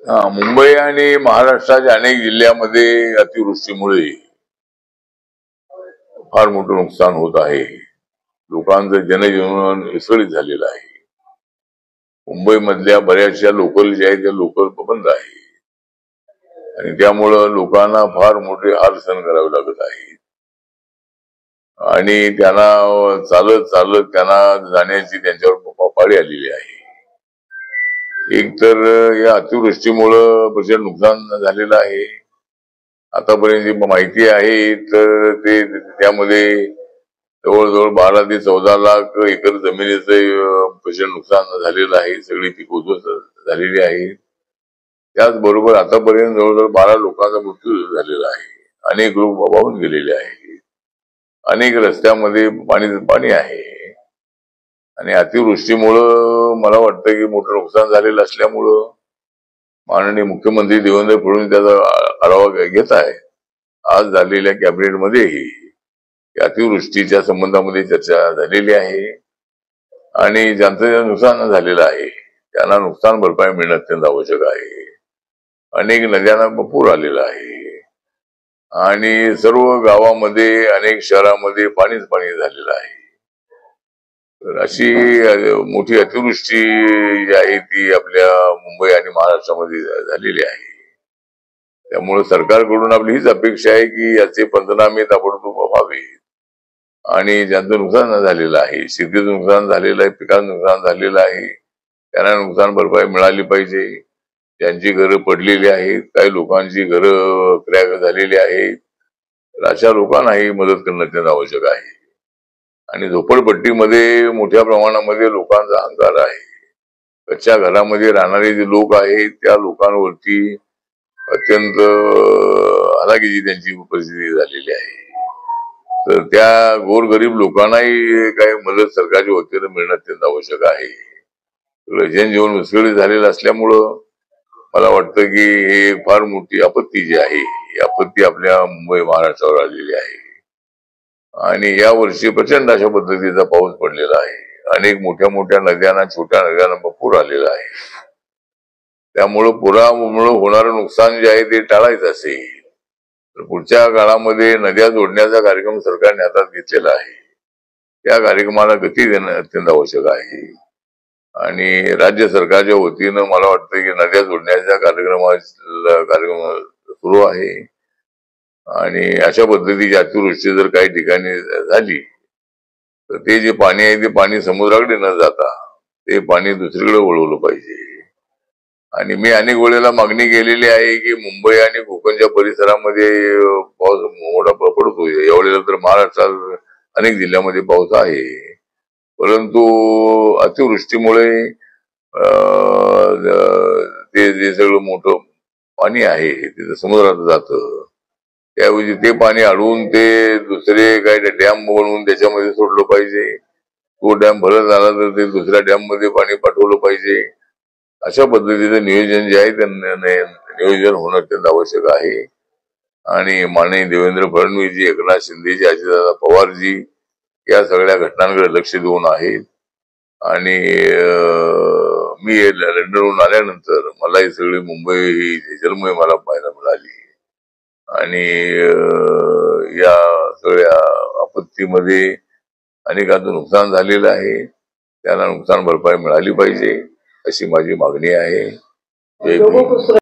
मुंबई आणि महाराष्ट्राच्या अनेक जिल्ह्यामध्ये अतिवृष्टीमुळे फार मोठं नुकसान होत आहे। लोकांचं जनजीवन विस्कळीत झालेलं आहे। मुंबई मधल्या बऱ्याचशा लोकल ज्या आहेत त्या लोकल बंद आहे आणि त्यामुळे लोकांना फार मोठे हाल सहन करावे लागत आहेत आणि त्यांना चालत चालत त्यांना जाण्याची त्यांच्यावर पाळी आलेली आहे। एक तर या अतिवृष्टीमुळे प्रचंड नुकसान झालेलं आहे। आतापर्यंत जी माहिती आहे तर ते त्यामध्ये जवळजवळ 12 ते 14 लाख एकर जमिनीचं प्रचंड नुकसान झालेलं आहे। सगळी पीक उद्ध्वस्त झालेली आहे। त्याचबरोबर आतापर्यंत जवळजवळ 12 लोकांचा मृत्यू झालेला आहे। अनेक लोक वाहून गेलेले आहेत। अनेक रस्त्यामध्ये पाणी आहे आणि अतिवृष्टीमुळं मला वाटतं की मोठं नुकसान झालेलं असल्यामुळं माननीय मुख्यमंत्री देवेंद्र फडणवीस त्याचा आढावा घेत आहे। आज झालेल्या कॅबिनेटमध्येही अतिवृष्टीच्या संबंधामध्ये चर्चा झालेली आहे आणि ज्यांचं नुकसान झालेलं आहे त्यांना नुकसान भरपाई मिळणं अत्यंत आवश्यक आहे। अनेक नद्यांना पूर आलेला आहे आणि सर्व गावामध्ये अनेक शहरामध्ये पाणीच पाणी झालेलं आहे। तर अशी मोठी अतिवृष्टी जी आहे ती आपल्या मुंबई आणि महाराष्ट्रामध्ये झालेली आहे। त्यामुळे सरकारकडून आपली हीच अपेक्षा आहे की याचे पंचनामे ताबडतोब व्हावे आणि ज्यांचं नुकसान झालेलं आहे, शेतीचं नुकसान झालेलं आहे, पिकांचं नुकसान झालेलं आहे, त्यांना नुकसान भरपाई मिळाली पाहिजे। ज्यांची घरं पडलेली आहेत, काही लोकांची घरं क्रॅक झालेली आहेत, अशा लोकांनाही मदत करणं अत्यंत आवश्यक आहे। आणि झोपडपट्टीमध्ये मोठ्या प्रमाणामध्ये लोकांचा हाहाकार आहे। कच्च्या घरामध्ये राहणारे जे लोक आहेत त्या लोकांवरती अत्यंत हलाखीची त्यांची परिस्थिती झालेली आहे। तर त्या गोरगरीब लोकांनाही काही मदत सरकारच्या वतीने मिळणं अत्यंत आवश्यक आहे। जनजीवन विस्कळीत झालेलं असल्यामुळं मला वाटतं की हे फार मोठी आपत्ती जी आहे ही आपत्ती आपल्या मुंबई महाराष्ट्रावर आलेली आहे आणि या वर्षी प्रचंड अशा पद्धतीचा पाऊस पडलेला आहे। अनेक मोठ्या मोठ्या नद्यांना छोट्या नद्यांना पूर आलेला आहे। त्यामुळं पुरामुळे होणारं नुकसान जे आहे ते टाळायचं असेल तर पुढच्या काळामध्ये नद्या जोडण्याचा कार्यक्रम सरकारने हातात घेतलेला आहे। त्या कार्यक्रमाला गती देणं अत्यंत आवश्यक आहे आणि राज्य सरकारच्या वतीनं मला वाटतं की नद्या जोडण्याच्या कार्यक्रम सुरू आहे आणि अशा पद्धतीची अतिवृष्टी जर काही ठिकाणी झाली तर ते जे पाणी आहे ते पाणी समुद्राकडे न जाता ते पाणी दुसरीकडे वळवलं पाहिजे। आणि मी अनेक वेळेला मागणी केलेली आहे की मुंबई आणि कोकणच्या परिसरामध्ये पाऊस मोठा पडतो। यावेळेला तर महाराष्ट्रात अनेक जिल्ह्यामध्ये पाऊस आहे, परंतु अतिवृष्टीमुळे ते जे सगळं मोठं पाणी आहे ते समुद्रात जातं। त्याऐवजी ते पाणी अडवून ते दुसरे काही डॅम बनवून त्याच्यामध्ये सोडलं पाहिजे। तो डॅम भरत झाला तर ते दुसऱ्या डॅम मध्ये पाणी पाठवलं पाहिजे। अशा पद्धतीचं नियोजन जे आहे ते नियोजन होणं अत्यंत आवश्यक आहे आणि माननीय देवेंद्र फडणवीसजी, एकनाथ शिंदेजी, अजितदादा पवारजी या सगळ्या घटनांकडे लक्ष देऊन आहेत आणि मी लंडनहून आल्यानंतर मला ही सगळी मुंबई ही जलमय मला पाहायला मिळाली आणि या सगळ्या आपत्तीमध्ये अनेकांचं नुकसान झालेलं आहे। त्यांना नुकसान भरपाई मिळाली पाहिजे अशी माझी मागणी आहे। जय भीम।